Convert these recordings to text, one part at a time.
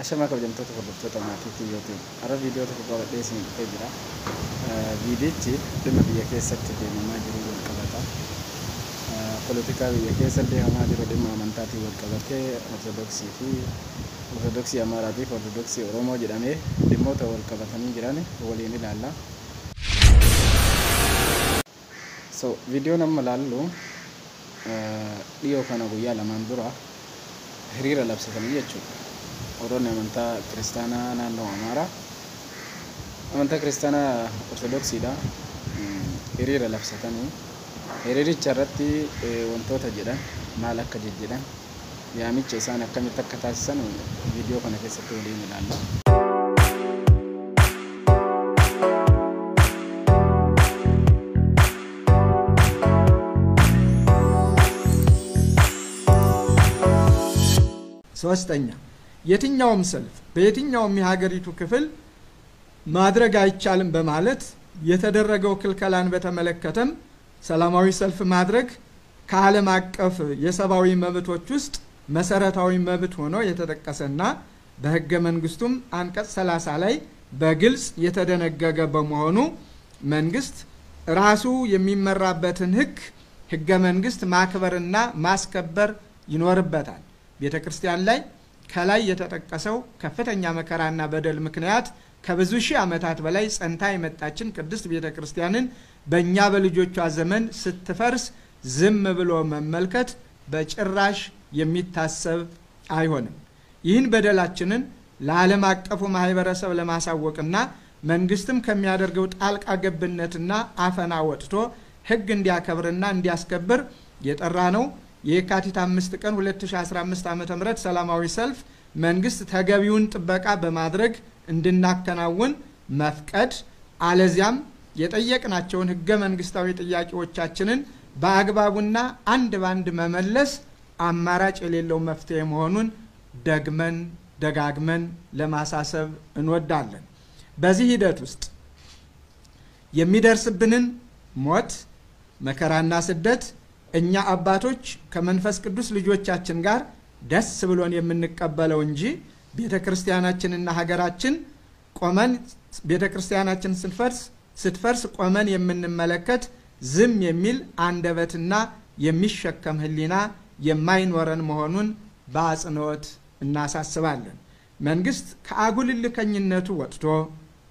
Ashama kabajamtoota hordoftoota maatii Tiyyootiin ara viidiyoo tokko qabadhee isin dhufee jira. Viidiyichi dhimma biyya keessatti deemamaa jiru wal qabata. Poolitikaa biyya keessa deemamaa jiru dhimma amantaatiin wal qabatee Ortodoksii Amaaraa fi Ortodoksii Oromoo jedhamee dhimmoota wal qabatanii jiran waliin ilaalla. Viidiyoon amma ilaallu dhiyoo kana guyyaa lamaan dura hiriira labsatanii jechuudha. Oromoon amantaa kiristaanaa naannoo Amaaraa amantaa kiristaanaa Ortodoksiidha. Hiriira labsatanii hiriiricha irratti wantoota jedhan maal akka jedhan yaamicha isaan akkamitti akka taasisan viidiyoo kana keessatti waliin ilaalla. ሶስተኛ የትኛውም ሰልፍ በየትኛውም የሀገሪቱ ክፍል ማድረግ አይቻልም በማለት የተደረገው ክልከላን በተመለከተም ሰላማዊ ሰልፍ ማድረግ ከዓለም አቀፍ የሰብአዊ መብቶች ውስጥ መሰረታዊ መብት ሆኖ የተጠቀሰና በሕገ መንግስቱም አንቀጽ 30 ላይ በግልጽ የተደነገገ በመሆኑ መንግስት ራሱ የሚመራበትን ሕገ መንግስት ማክበርና ማስከበር ይኖርበታል። ቤተክርስቲያን ላይ ከላይ የተጠቀሰው ከፍተኛ መከራና በደል ምክንያት ከብዙ ሺህ ዓመታት በላይ ጸንታ የመጣችን ቅድስት ቤተክርስቲያንን በእኛ በልጆቿ ዘመን ስትፈርስ ዝም ብሎ መመልከት በጭራሽ የሚታሰብ አይሆንም። ይህን በደላችንን ለዓለም አቀፉ ማህበረሰብ ለማሳወቅና መንግስትም ከሚያደርገው ጣልቃ ገብነትና አፈና ወጥቶ ሕግ እንዲያከብርና እንዲያስከብር የጠራ ነው። የካቲት 5 ቀን 2015 ዓ.ም ሰላማዊ ሰልፍ መንግስት ተገቢውን ጥበቃ በማድረግ እንድናከናውን መፍቀድ አለዚያም የጠየቅናቸውን ሕገ መንግስታዊ ጥያቄዎቻችንን በአግባቡና አንድ ባንድ መመለስ አማራጭ የሌለው መፍትሄ መሆኑን ደጋግመን ለማሳሰብ እንወዳለን። በዚህ ሂደት ውስጥ የሚደርስብንን ሞት መከራና ስደት እኛ አባቶች ከመንፈስ ቅዱስ ልጆቻችን ጋር ደስ ብሎን የምንቀበለው እንጂ ቤተክርስቲያናችንና ሀገራችን ቆመን ቤተክርስቲያናችን ስትፈርስ ቆመን የምንመለከት ዝም የሚል አንደበትና የሚሸከም ህሊና የማይኖረን መሆኑን በአጽንኦት እናሳስባለን። መንግስት ከአጉልልከኝነቱ ወጥቶ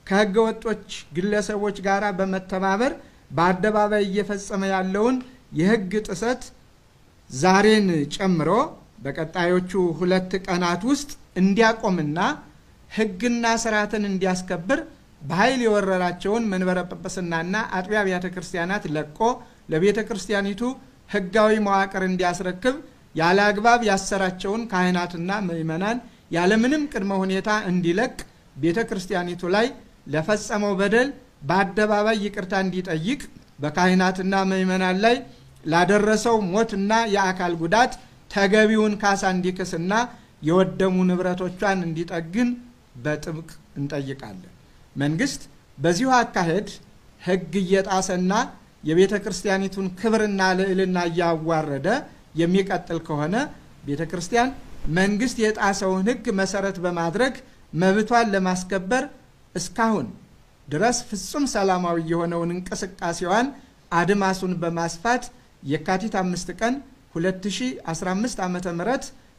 ከህገ ወጦች ግለሰቦች ጋር በመተባበር በአደባባይ እየፈጸመ ያለውን የህግ ጥሰት ዛሬን ጨምሮ በቀጣዮቹ 2 ቀናት ውስጥ እንዲያቆምና ህግና ስርዓትን እንዲያስከብር በኃይል የወረራቸውን መንበረ ጵጵስናና አጥቢያ አብያተ ክርስቲያናት ለቆ ለቤተ ክርስቲያኒቱ ህጋዊ መዋቅር እንዲያስረክብ ያለ አግባብ ያሰራቸውን ካህናትና ምእመናን ያለ ምንም ቅድመ ሁኔታ እንዲለቅ ቤተ ክርስቲያኒቱ ላይ ለፈጸመው በደል በአደባባይ ይቅርታ እንዲጠይቅ በካህናትና ምእመናን ላይ ላደረሰው ሞትና የአካል ጉዳት ተገቢውን ካሳ እንዲክስና የወደሙ ንብረቶቿን እንዲጠግን በጥብቅ እንጠይቃለን። መንግስት በዚሁ አካሄድ ህግ እየጣሰና የቤተ ክርስቲያኒቱን ክብርና ልዕልና ያዋረደ የሚቀጥል ከሆነ ቤተ ክርስቲያን መንግስት የጣሰውን ህግ መሰረት በማድረግ መብቷን ለማስከበር እስካሁን ድረስ ፍጹም ሰላማዊ የሆነውን እንቅስቃሴዋን አድማሱን በማስፋት የካቲት 5 ቀን 2015 ዓ.ም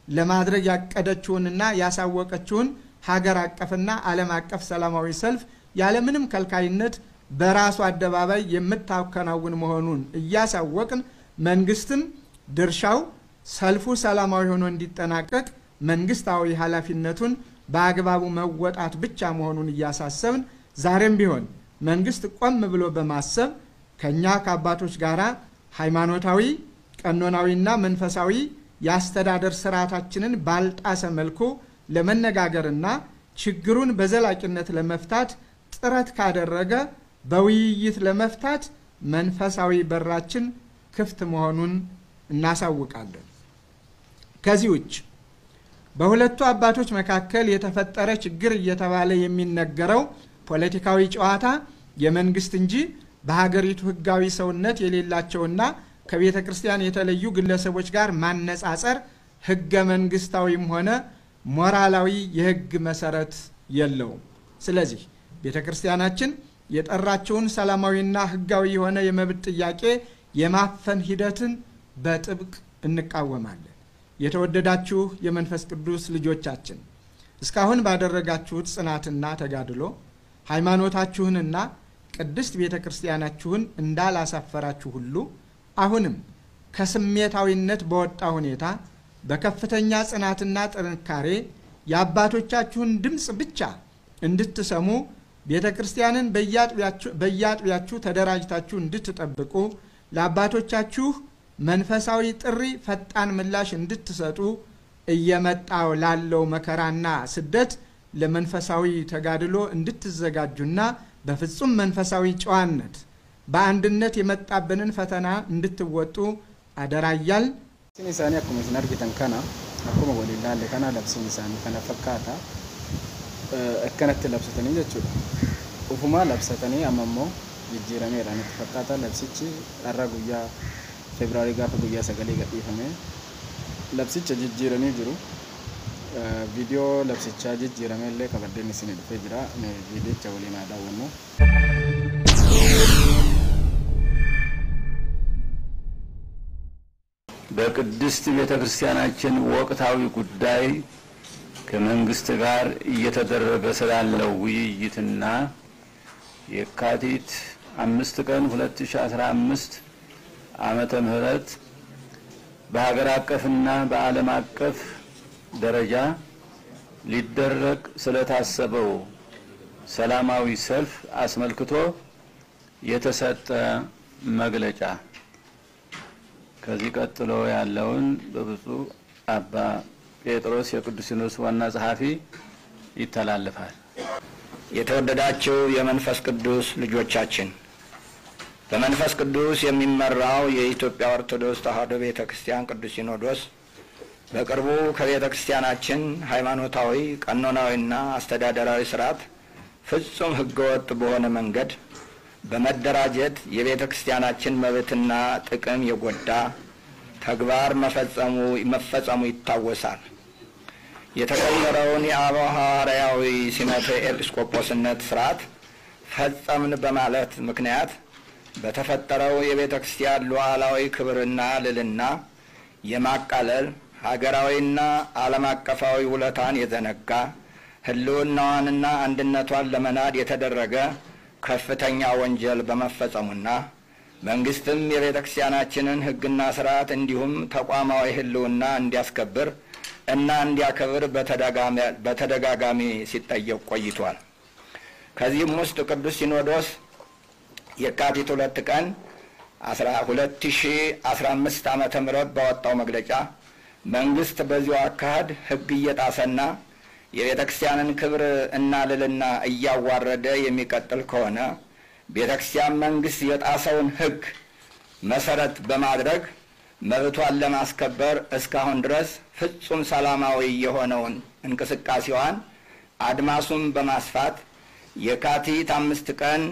ለማድረግ ያቀደችውንና ያሳወቀችውን ሀገር አቀፍና ዓለም አቀፍ ሰላማዊ ሰልፍ ያለ ምንም ከልካይነት በራሱ አደባባይ የምታከናውን መሆኑን እያሳወቅን መንግስትም ድርሻው ሰልፉ ሰላማዊ ሆኖ እንዲጠናቀቅ መንግስታዊ ኃላፊነቱን በአግባቡ መወጣት ብቻ መሆኑን እያሳሰብን ዛሬም ቢሆን መንግስት ቆም ብሎ በማሰብ ከኛ ከአባቶች ጋራ ሃይማኖታዊ ቀኖናዊና መንፈሳዊ ያስተዳደር ስርዓታችንን ባልጣሰ መልኩ ለመነጋገርና ችግሩን በዘላቂነት ለመፍታት ጥረት ካደረገ በውይይት ለመፍታት መንፈሳዊ በራችን ክፍት መሆኑን እናሳውቃለን። ከዚህ ውጭ በሁለቱ አባቶች መካከል የተፈጠረ ችግር እየተባለ የሚነገረው ፖለቲካዊ ጨዋታ የመንግስት እንጂ በሀገሪቱ ህጋዊ ሰውነት የሌላቸውና ከቤተ ክርስቲያን የተለዩ ግለሰቦች ጋር ማነጻጸር ህገ መንግስታዊም ሆነ ሞራላዊ የሕግ መሰረት የለውም። ስለዚህ ቤተክርስቲያናችን የጠራችውን ሰላማዊና ሕጋዊ የሆነ የመብት ጥያቄ የማፈን ሂደትን በጥብቅ እንቃወማለን። የተወደዳችሁ የመንፈስ ቅዱስ ልጆቻችን እስካሁን ባደረጋችሁት ጽናትና ተጋድሎ ሃይማኖታችሁንና ቅድስት ቤተክርስቲያናችሁን እንዳላሳፈራችሁ ሁሉ አሁንም ከስሜታዊነት በወጣ ሁኔታ በከፍተኛ ጽናትና ጥንካሬ የአባቶቻችሁን ድምጽ ብቻ እንድትሰሙ ቤተክርስቲያንን በየአጥቢያችሁ ተደራጅታችሁ እንድትጠብቁ ለአባቶቻችሁ መንፈሳዊ ጥሪ ፈጣን ምላሽ እንድትሰጡ እየመጣው ላለው መከራና ስደት ለመንፈሳዊ ተጋድሎ እንድትዘጋጁና በፍጹም መንፈሳዊ ጨዋነት በአንድነት የመጣብንን ፈተና እንድትወጡ አደራያል። ሲኒሳኒ አኩመ ሲናርጊተን ካና አኩመ ወሊላለ ካና ለብሲኒሳኒ ካና ፈካታ እከነት ለብሰተኒ ጀቹ ኡፉማ ለብሰተኒ አመሞ ይጅራሜ ራነት ፈካታ ለብሲቺ አራጉያ ፌብሩዋሪ ጋር ጉያ ሰገሌ ገጥይፈሜ ለብሲቺ ጅጅረኒ ጅሩ ቪዲዮ ለብሲቻ ጅጅረሜለ ከበደኒ ሲኒ ፌጅራ ቪዲዮ ቻውሊና ዳወኑ በቅድስት ቤተክርስቲያናችን ወቅታዊ ጉዳይ ከመንግስት ጋር እየተደረገ ስላለው ውይይትና የካቲት 5 ቀን 2015 ዓመተ ምህረት በሀገር አቀፍና በዓለም አቀፍ ደረጃ ሊደረግ ስለታሰበው ሰላማዊ ሰልፍ አስመልክቶ የተሰጠ መግለጫ ከዚህ ቀጥሎ ያለውን በብፁዕ አባ ጴጥሮስ የቅዱስ ሲኖዶስ ዋና ጸሐፊ ይተላለፋል። የተወደዳችሁ የመንፈስ ቅዱስ ልጆቻችን በመንፈስ ቅዱስ የሚመራው የኢትዮጵያ ኦርቶዶክስ ተዋሕዶ ቤተክርስቲያን ቅዱስ ሲኖዶስ በቅርቡ ከቤተክርስቲያናችን ሃይማኖታዊ፣ ቀኖናዊና አስተዳደራዊ ስርዓት ፍጹም ህገወጥ በሆነ መንገድ በመደራጀት የቤተክርስቲያናችን መብትና ጥቅም የጎዳ ተግባር መፈጸሙ ይታወሳል። የተቀየረውን የአበው ሐዋርያዊ ሲመተ ኤጲስቆጶስነት ስርዓት ፈጸምን በማለት ምክንያት በተፈጠረው የቤተክርስቲያን ሉዓላዊ ክብርና ልዕልና የማቃለል ሀገራዊና ዓለም አቀፋዊ ውለታን የዘነጋ ህልውናዋንና አንድነቷን ለመናድ የተደረገ ከፍተኛ ወንጀል በመፈጸሙና መንግስትም የቤተክርስቲያናችንን ህግና ስርዓት እንዲሁም ተቋማዊ ህልውና እንዲያስከብር እና እንዲያከብር በተደጋጋሚ ሲጠየቅ ቆይቷል። ከዚህም ውስጥ ቅዱስ ሲኖዶስ የካቲት 2 ቀን 2015 ዓመተ ምህረት ባወጣው መግለጫ መንግስት በዚሁ አካሄድ ህግ እየጣሰና የቤተክርስቲያንን ክብር እና ልዕልና እያዋረደ የሚቀጥል ከሆነ ቤተክርስቲያን መንግስት የጣሰውን ህግ መሰረት በማድረግ መብቷን ለማስከበር እስካሁን ድረስ ፍጹም ሰላማዊ የሆነውን እንቅስቃሴዋን አድማሱን በማስፋት የካቲት 5 ቀን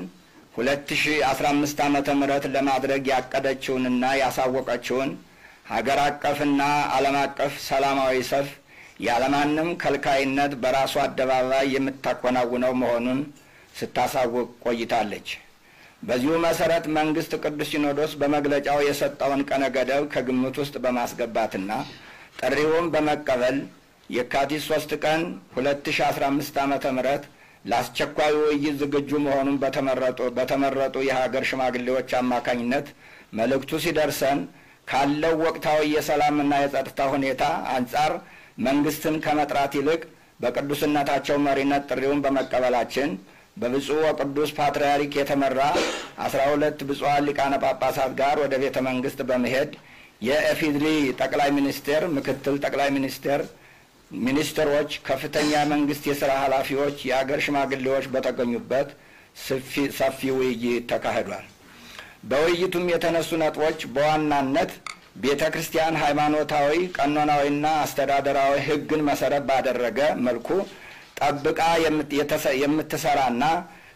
2015 ዓመተ ምህረት ለማድረግ ያቀደችውንና ያሳወቀችውን ሀገር አቀፍና ዓለም አቀፍ ሰላማዊ ሰልፍ ያለማንም ከልካይነት በራሱ አደባባይ የምታከናውነው መሆኑን ስታሳውቅ ቆይታለች። በዚሁ መሰረት መንግስት ቅዱስ ሲኖዶስ በመግለጫው የሰጠውን ቀነ ገደብ ከግምት ውስጥ በማስገባትና ጥሪውን በመቀበል የካቲት 3 ቀን 2015 ዓመተ ምህረት ለአስቸኳይ ውይይት ዝግጁ መሆኑን በተመረጡ የሀገር ሽማግሌዎች አማካኝነት መልእክቱ ሲደርሰን ካለው ወቅታዊ የሰላምና የጸጥታ ሁኔታ አንጻር መንግስትን ከመጥራት ይልቅ በቅዱስነታቸው መሪነት ጥሪውን በመቀበላችን በብፁዕ ወቅዱስ ፓትርያርክ የተመራ 12 ብፁዓን ሊቃነ ጳጳሳት ጋር ወደ ቤተ መንግስት በመሄድ የኢፌዴሪ ጠቅላይ ሚኒስቴር፣ ምክትል ጠቅላይ ሚኒስቴር፣ ሚኒስትሮች፣ ከፍተኛ መንግስት የሥራ ኃላፊዎች፣ የሀገር ሽማግሌዎች በተገኙበት ሰፊ ውይይት ተካሂዷል። በውይይቱም የተነሱ ነጥቦች በዋናነት ቤተክርስቲያን ሃይማኖታዊ፣ ቀኖናዊና አስተዳደራዊ ህግን መሰረት ባደረገ መልኩ ጠብቃ የምትሰራና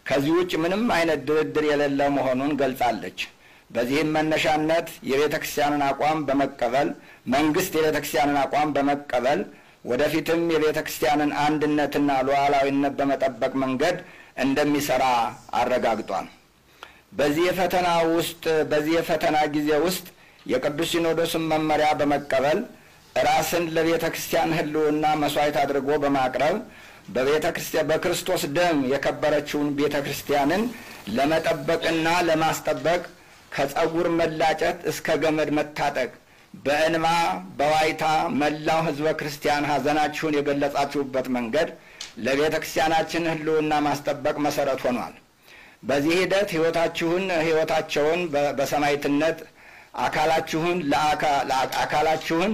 ከዚህ ውጭ ምንም አይነት ድርድር የሌለ መሆኑን ገልጻለች። በዚህም መነሻነት የቤተክርስቲያንን አቋም በመቀበል መንግስት የቤተክርስቲያንን አቋም በመቀበል ወደፊትም የቤተ ክርስቲያንን አንድነትና ሉዓላዊነት በመጠበቅ መንገድ እንደሚሰራ አረጋግጧል። በዚህ የፈተና ጊዜ ውስጥ የቅዱስ ሲኖዶስን መመሪያ በመቀበል ራስን ለቤተ ክርስቲያን ሕልውና መስዋዕት አድርጎ በማቅረብ በክርስቶስ ደም የከበረችውን ቤተ ክርስቲያንን ለመጠበቅና ለማስጠበቅ ከጸጉር መላጨት እስከ ገመድ መታጠቅ በእንባ በዋይታ መላው ሕዝበ ክርስቲያን ሐዘናችሁን የገለጻችሁበት መንገድ ለቤተ ክርስቲያናችን ሕልውና ማስጠበቅ መሰረት ሆኗል። በዚህ ሂደት ሕይወታቸውን በሰማዕትነት አካላችሁን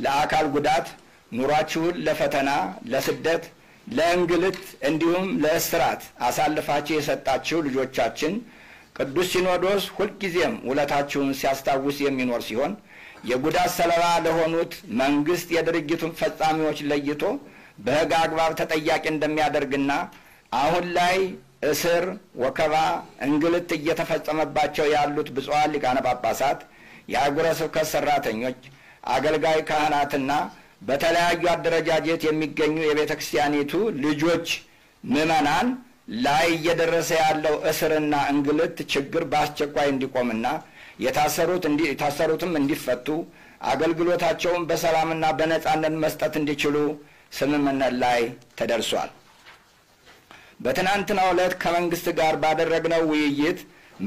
ለአካል ጉዳት፣ ኑሯችሁን ለፈተና፣ ለስደት፣ ለእንግልት እንዲሁም ለእስራት አሳልፋችሁ የሰጣችሁ ልጆቻችን ቅዱስ ሲኖዶስ ሁልጊዜም ውለታችሁን ሲያስታውስ የሚኖር ሲሆን የጉዳት ሰለባ ለሆኑት መንግስት የድርጊቱን ፈጻሚዎች ለይቶ በሕግ አግባብ ተጠያቂ እንደሚያደርግና አሁን ላይ እስር፣ ወከባ፣ እንግልት እየተፈጸመባቸው ያሉት ብፁዓን ሊቃነ ጳጳሳት፣ የአህጉረ ስብከት ሰራተኞች፣ አገልጋይ ካህናትና በተለያዩ አደረጃጀት የሚገኙ የቤተ ክርስቲያኒቱ ልጆች ምዕመናን ላይ እየደረሰ ያለው እስርና እንግልት ችግር በአስቸኳይ እንዲቆምና የታሰሩትም እንዲፈቱ አገልግሎታቸውን በሰላምና በነጻነት መስጠት እንዲችሉ ስምምነት ላይ ተደርሷል። በትናንትናው ዕለት ከመንግስት ጋር ባደረግነው ውይይት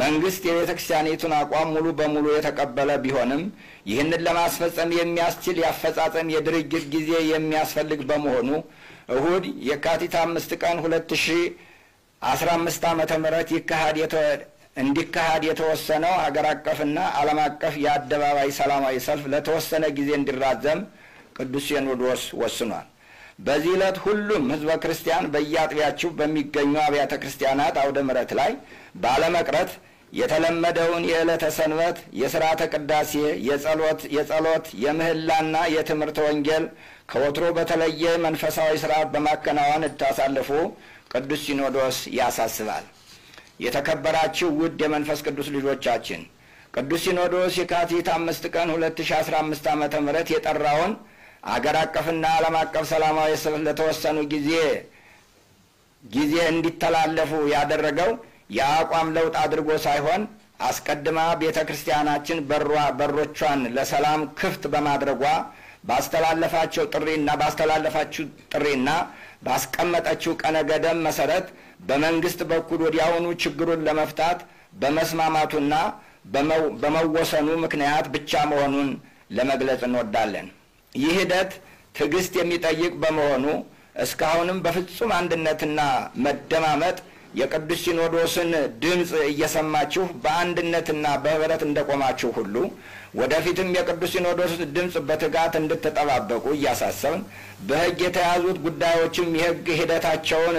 መንግስት የቤተ ክርስቲያኒቱን አቋም ሙሉ በሙሉ የተቀበለ ቢሆንም ይህንን ለማስፈጸም የሚያስችል የአፈጻጸም የድርጊት ጊዜ የሚያስፈልግ በመሆኑ እሁድ የካቲት 5 ቀን 2015 ዓመተ ምህረት እንዲካሄድ የተወሰነው ሀገር አቀፍና ዓለም አቀፍ የአደባባይ ሰላማዊ ሰልፍ ለተወሰነ ጊዜ እንዲራዘም ቅዱስ ሲኖዶስ ወስኗል። በዚህ ዕለት ሁሉም ሕዝበ ክርስቲያን በየአጥቢያችሁ በሚገኙ አብያተ ክርስቲያናት አውደ ምሕረት ላይ ባለመቅረት የተለመደውን የዕለተ ሰንበት የሥርዓተ ቅዳሴ፣ የጸሎት፣ የምህላና የትምህርተ ወንጌል ከወትሮ በተለየ መንፈሳዊ ሥርዓት በማከናወን እንድታሳልፉ ቅዱስ ሲኖዶስ ያሳስባል። የተከበራችሁ ውድ የመንፈስ ቅዱስ ልጆቻችን ቅዱስ ሲኖዶስ የካቲት 5 ቀን 2015 ዓመተ ምህረት የጠራውን አገር አቀፍና ዓለም አቀፍ ሰላማዊ ሰልፍ ለተወሰኑ ጊዜ እንዲተላለፉ ያደረገው የአቋም ለውጥ አድርጎ ሳይሆን አስቀድማ ቤተ ክርስቲያናችን በሮቿን ለሰላም ክፍት በማድረጓ ባስተላለፋችሁ ጥሪና ባስቀመጠችው ቀነ ገደብ መሰረት በመንግስት በኩል ወዲያውኑ ችግሩን ለመፍታት በመስማማቱና በመወሰኑ ምክንያት ብቻ መሆኑን ለመግለጽ እንወዳለን። ይህ ሂደት ትዕግስት የሚጠይቅ በመሆኑ እስካሁንም በፍጹም አንድነትና መደማመጥ የቅዱስ ሲኖዶስን ድምፅ እየሰማችሁ በአንድነትና በህብረት እንደቆማችሁ ሁሉ ወደፊትም የቅዱስ ሲኖዶስ ድምፅ በትጋት እንድትጠባበቁ እያሳሰብን በሕግ የተያዙት ጉዳዮችም የሕግ ሂደታቸውን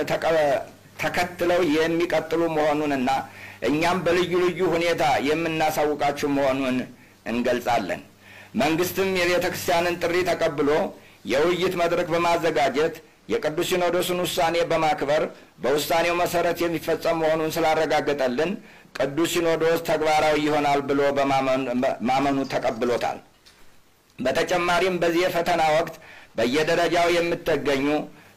ተከትለው የሚቀጥሉ መሆኑንና እኛም በልዩ ልዩ ሁኔታ የምናሳውቃችሁ መሆኑን እንገልጻለን። መንግስትም የቤተ ክርስቲያንን ጥሪ ተቀብሎ የውይይት መድረክ በማዘጋጀት የቅዱስ ሲኖዶስን ውሳኔ በማክበር በውሳኔው መሰረት የሚፈጸም መሆኑን ስላረጋገጠልን ቅዱስ ሲኖዶስ ተግባራዊ ይሆናል ብሎ በማመኑ ተቀብሎታል። በተጨማሪም በዚህ የፈተና ወቅት በየደረጃው የምትገኙ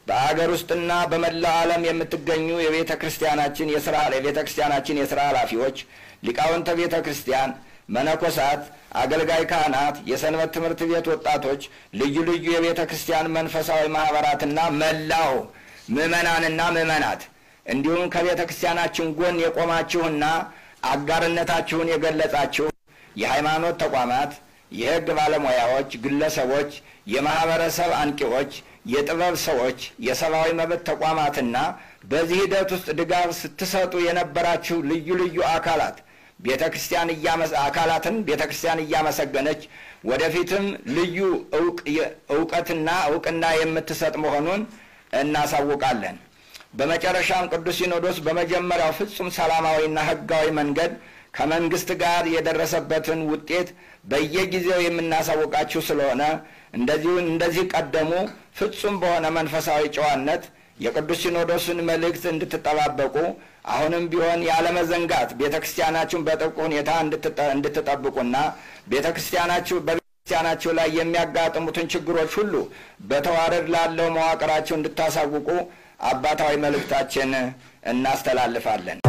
በአገር ውስጥና በመላው ዓለም የምትገኙ የቤተ ክርስቲያናችን የሥራ ኃላፊዎች፣ ሊቃውንተ ቤተ ክርስቲያን፣ መነኮሳት፣ አገልጋይ ካህናት፣ የሰንበት ትምህርት ቤት ወጣቶች፣ ልዩ ልዩ የቤተ ክርስቲያን መንፈሳዊ ማህበራትና መላው ምዕመናንና ምዕመናት እንዲሁም ከቤተ ክርስቲያናችን ጎን የቆማችሁና አጋርነታችሁን የገለጻችሁ የሃይማኖት ተቋማት፣ የሕግ ባለሙያዎች፣ ግለሰቦች፣ የማህበረሰብ አንቂዎች፣ የጥበብ ሰዎች፣ የሰብአዊ መብት ተቋማትና በዚህ ሂደት ውስጥ ድጋፍ ስትሰጡ የነበራችሁ ልዩ ልዩ አካላት ቤተክርስቲያን እያመሰገነች ወደፊትም ልዩ እውቅና የምትሰጥ መሆኑን እናሳውቃለን። በመጨረሻም ቅዱስ ሲኖዶስ በመጀመሪያው ፍጹም ሰላማዊና ሕጋዊ መንገድ ከመንግስት ጋር የደረሰበትን ውጤት በየጊዜው የምናሳውቃችሁ ስለሆነ እንደዚህ ቀደሙ ፍጹም በሆነ መንፈሳዊ ጨዋነት የቅዱስ ሲኖዶስን መልእክት እንድትጠባበቁ አሁንም ቢሆን ያለመዘንጋት ቤተክርስቲያናችሁን በጥብቅ ሁኔታ እንድትጠብቁና ቤተክርስቲያናችሁ ክርስቲያናችሁ ላይ የሚያጋጥሙትን ችግሮች ሁሉ በተዋረድ ላለው መዋቅራችሁ እንድታሳውቁ አባታዊ መልእክታችን እናስተላልፋለን።